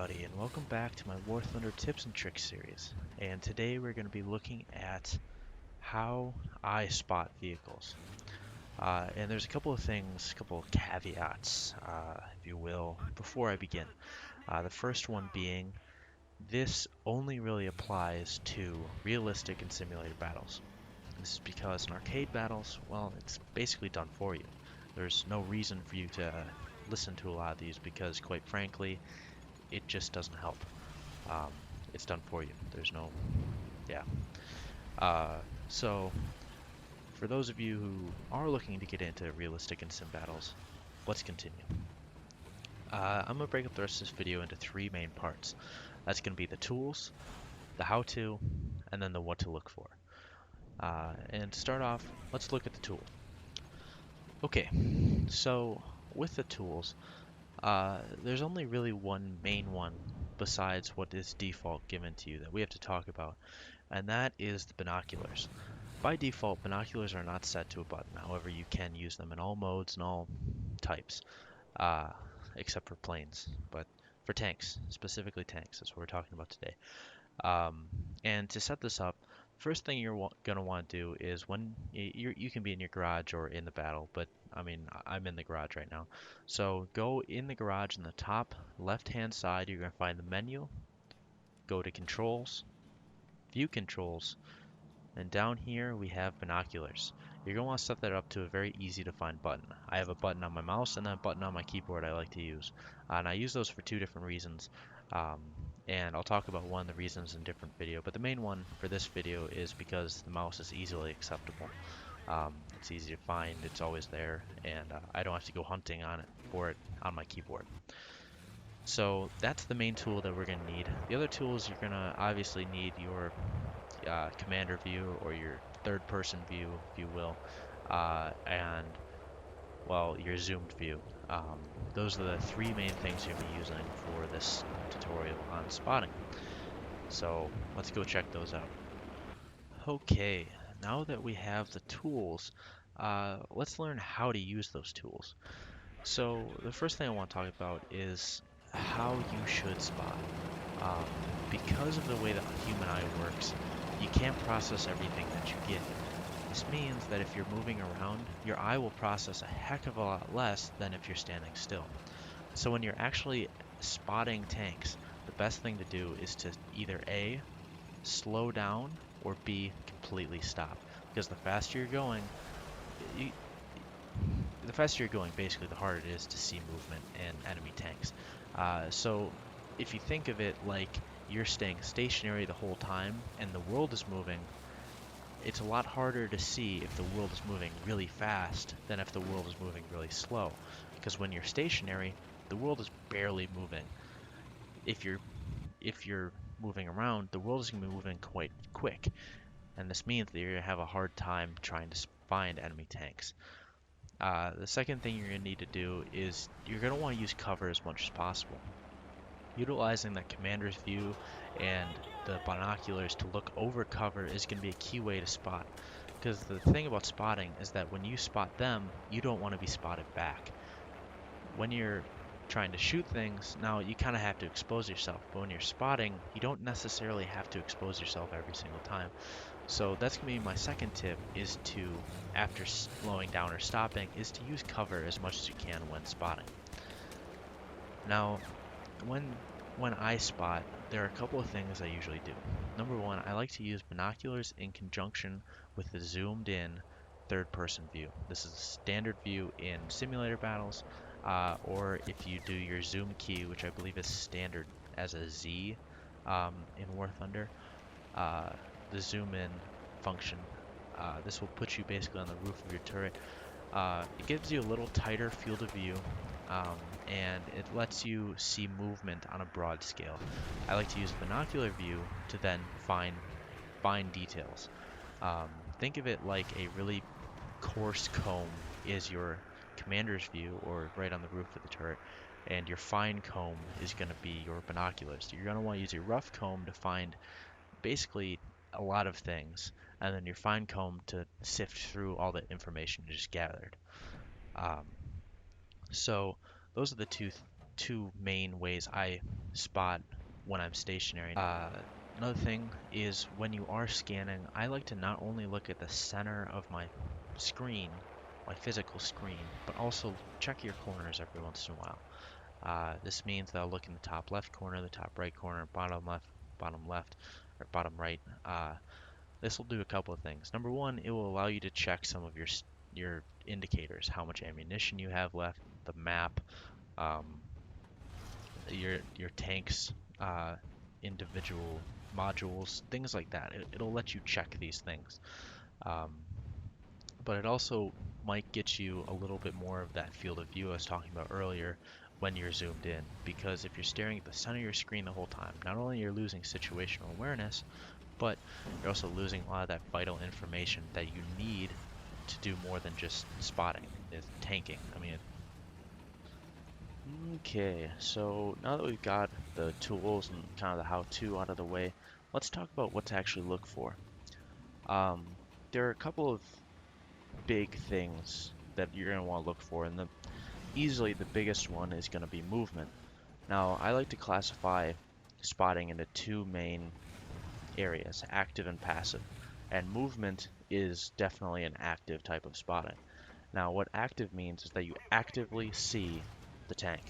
everybody, and welcome back to my War Thunder Tips and Tricks series. And today we're going to be looking at how I spot vehicles. And there's a couple of things, a couple of caveats, if you will, before I begin. The first one being, this only really applies to realistic and simulated battles. This is because in arcade battles, well, it's basically done for you. There's no reason for you to listen to a lot of these because, quite frankly, it just doesn't help. Um, it's done for you. There's no, yeah. So for those of you who are looking to get into realistic and sim battles, let's continue. I'm gonna break up the rest of this video into three main parts. That's gonna be the tools, the how-to, and then the what to look for. And to start off, let's look at the tool. Okay, so with the tools, there's only really one main one besides what is default given to you that we have to talk about, and that is the binoculars. By default, binoculars are not set to a button. However, you can use them in all modes and all types, uh, except for planes. But for tanks, specifically tanks, that's what we're talking about today. And to set this up, first thing you're going to want to do is when you can be in your garage or in the battle, but I mean, I'm in the garage right now. So go in the garage in the top left-hand side, you're going to find the menu, go to controls, view controls, and down here we have binoculars. You're going to want to set that up to a very easy to find button. I have a button on my mouse and then a button on my keyboard I like to use. And I use those for two different reasons. Um, and I'll talk about one of the reasons in a different video, but the main one for this video is because the mouse is easily acceptable. It's easy to find, it's always there, and I don't have to go hunting for it on my keyboard. So that's the main tool that we're going to need. The other tools, you're going to obviously need your commander view or your third person view, if you will, and well, your zoomed view. Those are the three main things you'll be using for this tutorial on spotting. So let's go check those out. Okay, now that we have the tools, let's learn how to use those tools. So the first thing I want to talk about is how you should spot. Um, because of the way the human eye works, you can't process everything that you get. This means that if you're moving around, your eye will process a heck of a lot less than if you're standing still. So when you're actually spotting tanks, the best thing to do is to either A, slow down, or B, completely stop. Because the faster you're going, basically the harder it is to see movement in enemy tanks. So if you think of it like you're staying stationary the whole time and the world is moving, it's a lot harder to see if the world is moving really fast than if the world is moving really slow. Because when you're stationary, the world is barely moving. If you're moving around, the world is going to be moving quite quick. And this means that you're going to have a hard time trying to find enemy tanks. The second thing you're going to need to do is you're going to want to use cover as much as possible. Utilizing that commander's view and the binoculars to look over cover is going to be a key way to spot. Because the thing about spotting is that when you spot them, you don't want to be spotted back. When you're trying to shoot things, now you kind of have to expose yourself. But when you're spotting, you don't necessarily have to expose yourself every single time. So that's going to be my second tip, is to, after slowing down or stopping, is to use cover as much as you can when spotting. Now, when I spot, there are a couple of things I usually do. Number one, I like to use binoculars in conjunction with the zoomed in third person view. This is a standard view in simulator battles, or if you do your zoom key, which I believe is standard as a Z in War Thunder, the zoom in function. This will put you basically on the roof of your turret. It gives you a little tighter field of view, and it lets you see movement on a broad scale. I like to use binocular view to then find details. Think of it like a really coarse comb is your commander's view, or right on the roof of the turret, and your fine comb is going to be your binoculars. So you're going to want to use your rough comb to find basically a lot of things, and then your fine comb to sift through all the information you just gathered. So those are the two two main ways I spot when I'm stationary. Another thing is when you are scanning, I like to not only look at the center of my screen, my physical screen, but also check your corners every once in a while. This means that I'll look in the top left corner, the top right corner, bottom left, or bottom right. This will do a couple of things. Number one, it will allow you to check some of your indicators, how much ammunition you have left, the map, um, your tanks, individual modules, things like that. It'll let you check these things. Um, but it also might get you a little bit more of that field of view I was talking about earlier when you're zoomed in. Because if you're staring at the center of your screen the whole time, not only you're losing situational awareness, but you're also losing a lot of that vital information that you need to do more than just spotting, is tanking. I mean, okay, so now that we've got the tools and kind of the how-to out of the way, let's talk about what to actually look for. Um, there are a couple of big things that you're going to want to look for, and easily the biggest one is going to be movement. Now, I like to classify spotting into two main areas, active and passive. And movement is definitely an active type of spotting. Now, what active means is that you actively see the tank.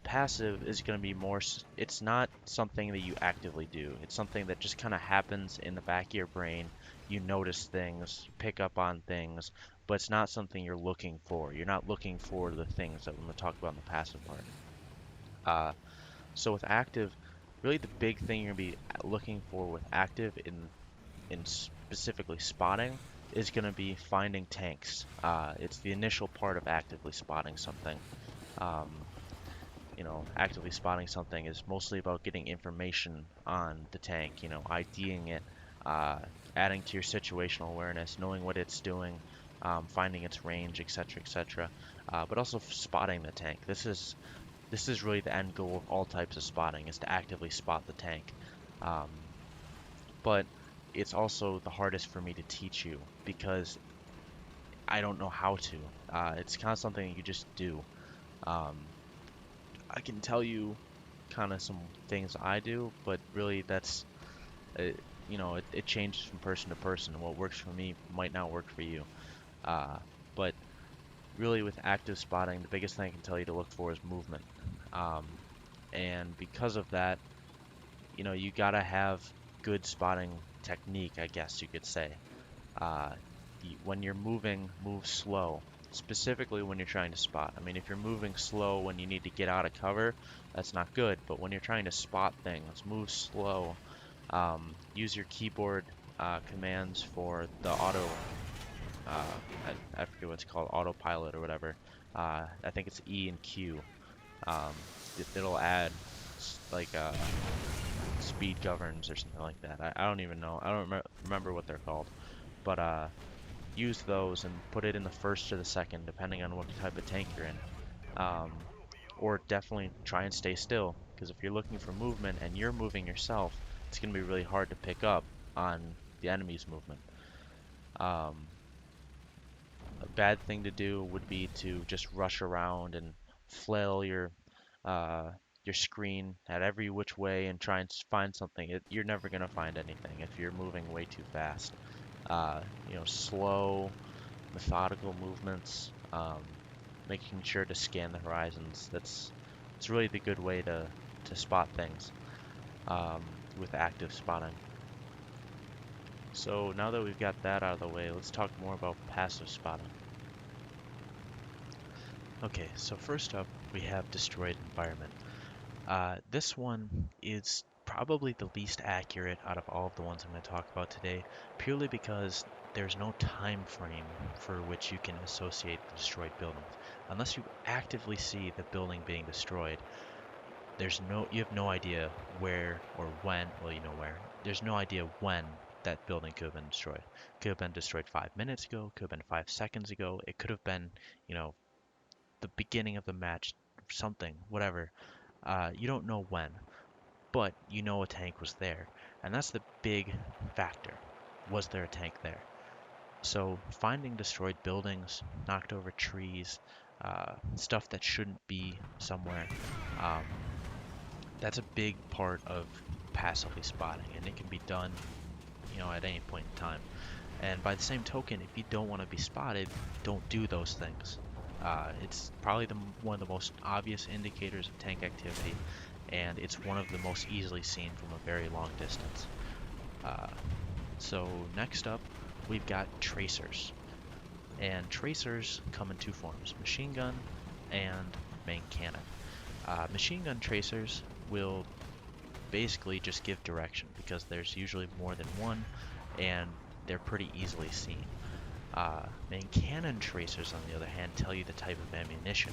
Passive is going to be more, it's not something that you actively do. It's something that just kind of happens in the back of your brain. You notice things, pick up on things, but it's not something you're looking for. You're not looking for the things that we're going to talk about in the passive part. So with active, really the big thing you're going to be looking for with active in specifically spotting is going to be finding tanks. It's the initial part of actively spotting something. Um, Actively spotting something is mostly about getting information on the tank, IDing it, adding to your situational awareness, knowing what it's doing, finding its range, etc., etc. But also spotting the tank. This is really the end goal of all types of spotting, is to actively spot the tank. But it's also the hardest for me to teach you because I don't know how to. It's kind of something you just do. I can tell you kind of some things I do, but really it changes from person to person. What works for me might not work for you. But really with active spotting, the biggest thing I can tell you to look for is movement. And because of that, you gotta have good spotting technique, I guess you could say. When you're moving, move slow. Specifically when you're trying to spot. I mean, if you're moving slow when you need to get out of cover, that's not good. But when you're trying to spot things, move slow. Use your keyboard commands for the auto. I forget what it's called, autopilot or whatever. I think it's E and Q. It'll add like speed governs or something like that. I don't even know. I don't remember what they're called. But use those and put it in the first or the second, depending on what type of tank you're in. Or definitely try and stay still, because if you're looking for movement and you're moving yourself, it's going to be really hard to pick up on the enemy's movement. A bad thing to do would be to just rush around and flail your screen at every which way and try and find something. You're never going to find anything if you're moving way too fast. Slow, methodical movements, making sure to scan the horizons. It's really the good way to spot things with active spotting. So now that we've got that out of the way, let's talk more about passive spotting. Okay, so first up we have destroyed environment. This one is probably the least accurate out of all of the ones I'm going to talk about today, purely because there's no time frame for which you can associate the destroyed buildings. Unless you actively see the building being destroyed, you have no idea where or when, well, you know where. There's no idea when that building could have been destroyed. Could have been destroyed 5 minutes ago, could have been 5 seconds ago, it could have been, the beginning of the match, something, whatever. You don't know when, but you know a tank was there. And that's the big factor. Was there a tank there? So finding destroyed buildings, knocked over trees, stuff that shouldn't be somewhere. Um, that's a big part of passively spotting, and it can be done, at any point in time. And by the same token, if you don't want to be spotted, don't do those things. It's probably one of the most obvious indicators of tank activity, and it's one of the most easily seen from a very long distance. So next up, we've got tracers. And tracers come in two forms, machine gun and main cannon. Machine gun tracers will basically just give direction because there's usually more than one, and they're pretty easily seen. Main cannon tracers, on the other hand, tell you the type of ammunition.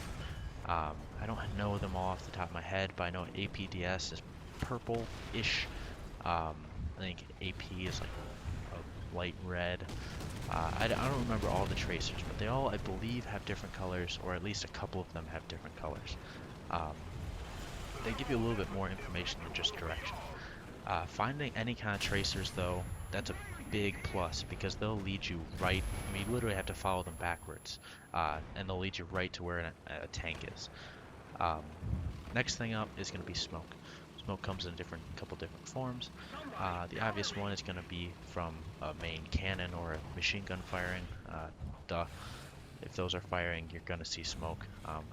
I don't know them all off the top of my head, but I know APDS is purple-ish. I think AP is like a light red. I don't remember all the tracers, but they all, I believe, have different colors, or at least a couple of them have different colors. They give you a little bit more information than just direction. Finding any kind of tracers, though, that's a big plus because they'll lead you right. I mean, you literally have to follow them backwards, and they'll lead you right to where a tank is. Next thing up is going to be smoke. Smoke comes in a couple different forms. The obvious one is going to be from a main cannon or a machine gun firing. If those are firing, you're going to see smoke.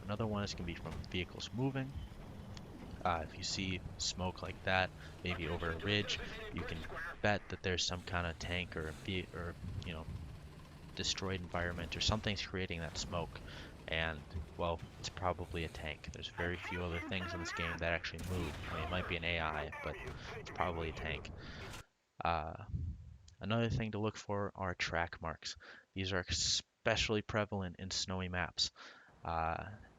Another one is going to be from vehicles moving. If you see smoke like that, maybe over a ridge, you can bet that there's some kind of tank or destroyed environment or something's creating that smoke. And, well, it's probably a tank. There's very few other things in this game that actually move. I mean, it might be an AI, but it's probably a tank. Another thing to look for are track marks. These are especially prevalent in snowy maps.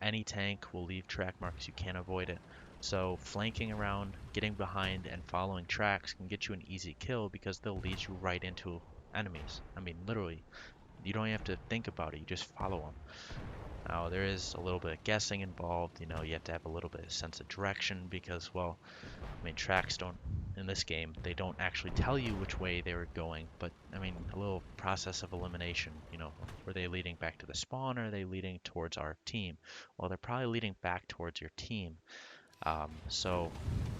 Any tank will leave track marks. You can't avoid it. So flanking around, getting behind, and following tracks can get you an easy kill because they'll lead you right into enemies. I mean, literally, you don't have to think about it. You just follow them. Now, there is a little bit of guessing involved. You have to have a little bit of sense of direction because, well, I mean, tracks don't, in this game, they don't actually tell you which way they were going, but, I mean, a little process of elimination, were they leading back to the spawn or are they leading towards our team? Well, they're probably leading back towards your team. So,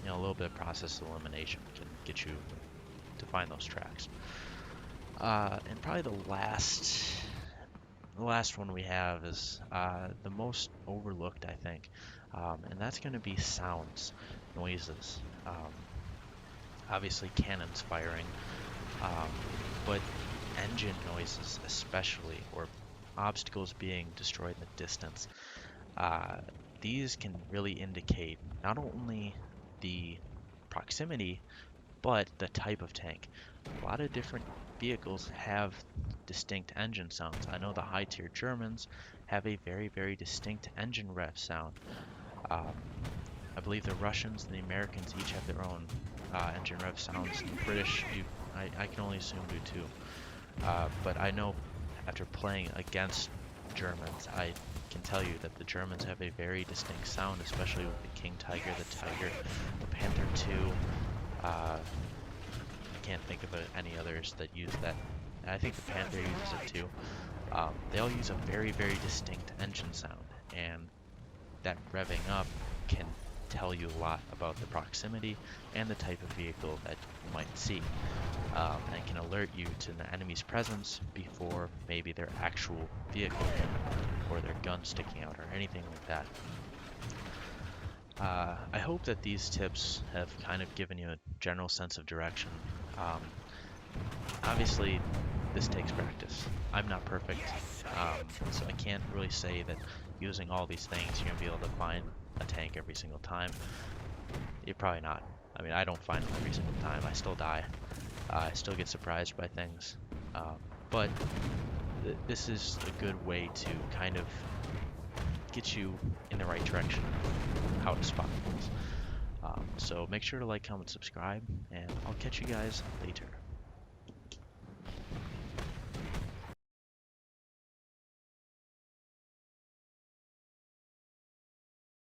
a little bit of process of elimination can get you to find those tracks. And probably the last one we have is the most overlooked, I think, and that's going to be sounds, noises. Obviously, cannons firing, but engine noises especially, or obstacles being destroyed in the distance. These can really indicate not only the proximity, but the type of tank. A lot of different vehicles have distinct engine sounds. I know the high-tier Germans have a very, very distinct engine rev sound. I believe the Russians and the Americans each have their own engine rev sounds. The British, I can only assume do too. But I know after playing against Germans, I can tell you that the Germans have a very distinct sound, especially with the King Tiger, the Tiger, the Panther II. I can't think of any others that use that. I think the Panther uses it too. They all use a very, very distinct engine sound, and that revving up can tell you a lot about the proximity and the type of vehicle that you might see, and can alert you to the enemy's presence before maybe their actual vehicle or their gun sticking out or anything like that. I hope that these tips have kind of given you a general sense of direction. Obviously, this takes practice. I'm not perfect, so I can't really say that using all these things you're going to be able to find a tank every single time. You're probably not. I mean, I don't find them every single time. I still die. I still get surprised by things. But this is a good way to kind of get you in the right direction of how to spot things. So make sure to like, comment, subscribe, and I'll catch you guys later.